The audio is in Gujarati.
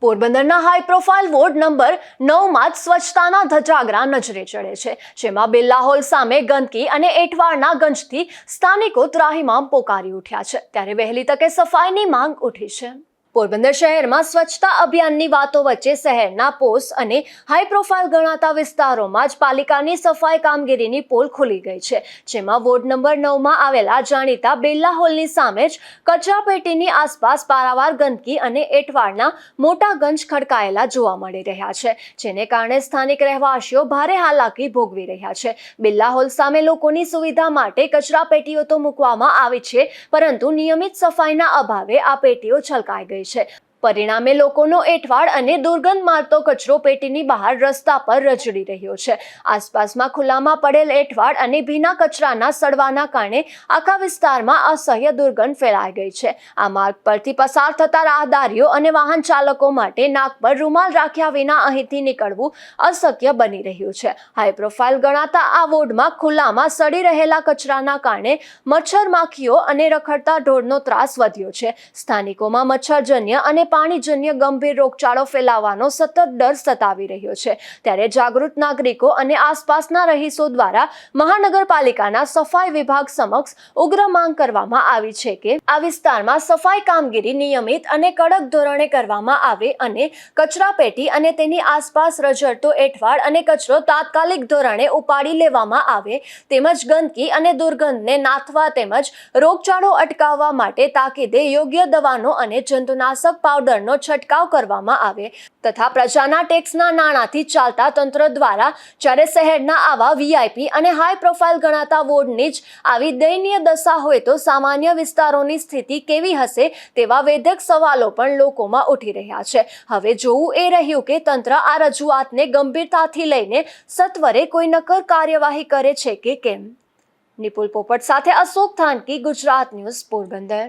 પોરબંદરના હાઈ પ્રોફાઇલ વોર્ડ નંબર 9માં જ સ્વચ્છતાના ધજાગરા નજરે ચડે છે, જેમાં બિરલા હોલ સામે ગંદકી અને એંઠવાડના ગંજથી સ્થાનિકો ત્રાહિમામ પોકારી ઉઠ્યા છે. ત્યારે વહેલી તકે સફાઈની માંગ ઉઠી છે. પોરબંદર શહેરમાં સ્વચ્છતા અભિયાનની વાતો વચ્ચે શહેરના પોસ્ટ અને હાઈ પ્રોફાઇલ ગણાતા વિસ્તારોમાં જ પાલિકાની સફાઈ કામગીરીની પોલ ખુલી ગઈ છે, જેમાં વોર્ડ નંબર 9માં આવેલા જાણીતા બિરલા હોલની સામે જ કચરાપેટીની આસપાસ પારાવાર ગંદકી અને એંઠવાડના મોટા ગંજ ખડકાયેલા જોવા મળી રહ્યા છે, જેને કારણે સ્થાનિક રહેવાસીઓ ભારે હાલાકી ભોગવી રહ્યા છે. બિરલા હોલ સામે લોકોની સુવિધા માટે કચરાપેટીઓ તો મૂકવામાં આવી છે, પરંતુ નિયમિત સફાઈના અભાવે આ પેટીઓ છલકાઈ ગઈ છે. પરિણામે લોકોનો એંઠવાડ અને દુર્ગંધ મારતો કચરો પેટીની બહાર રસ્તા પર રજડી રહ્યો છે. આસપાસમાં ખુલ્લામાં પડેલ એંઠવાડ અને ભીના કચરાના સડવાના કારણે આખા વિસ્તારમાં અસહ્ય દુર્ગંધ ફેલાઈ ગઈ છે. આ માર્ગ પરથી પસાર થતા રાહદારીઓ અને વાહન ચાલકો માટે નાક પર રૂમાલ રાખ્યા વિના અહીંથી નીકળવું અશક્ય બની રહ્યું છે. હાઈ પ્રોફાઇલ ગણાતા આ વોર્ડમાં ખુલ્લામાં સડી રહેલા કચરાના કારણે મચ્છર માખીઓ અને રખડતા ઢોરનો ત્રાસ વધ્યો છે. સ્થાનિકોમાં મચ્છરજન્ય અને પાણીજન્ય ગંભીર રોગચાળો ફેલાવાનો સતત ડર સતાવી રહ્યો છે. ત્યારે જાગૃત નાગરિકો અને આસપાસના રહીશો દ્વારા મહાનગરપાલિકાના સફાઈ વિભાગ સમક્ષ ઉગ્ર માંગ કરવામાં આવી છે કે આ વિસ્તારમાં સફાઈ કામગીરી નિયમિત અને કડક ધોરણે કરવામાં આવે અને કચરાપેટી અને તેની આસપાસ રઝળતો એંઠવાડ અને કચરો તાત્કાલિક ધોરણે ઉપાડી લેવામાં આવે, તેમજ ગંદકી અને દુર્ગંધને નાથવા તેમજ રોગચાળો અટકાવવા માટે તાકીદે યોગ્ય દવાનો અને જંતુનાશક પાવડરનો છંટકાવ કરવામાં આવે તથા પ્રજાના ટેક્સના નાણાંથી ચાલતા તંત્ર દ્વારા જ્યારે શહેરના આવા વીઆઈપી અને હાઈ પ્રોફાઇલ ગણાતા વોર્ડની જ આવી દયનીય દશા હોય તો સામાન્ય વિસ્તારોની સ્થિતિ કેવી હશે તેવા વેધક સવાલો પણ લોકોમાં ઉઠી રહ્યા છે. હવે જોવું એ રહ્યું કે તંત્ર આ રજૂઆતને ગંભીરતાથી લઈને સત્વરે કોઈ નક્કર કાર્યવાહી કરે છે કે કેમ. નિપુલ પોપટ સાથે અશોક થાનકી, ગુજરાત ન્યૂઝ, પોરબંદર.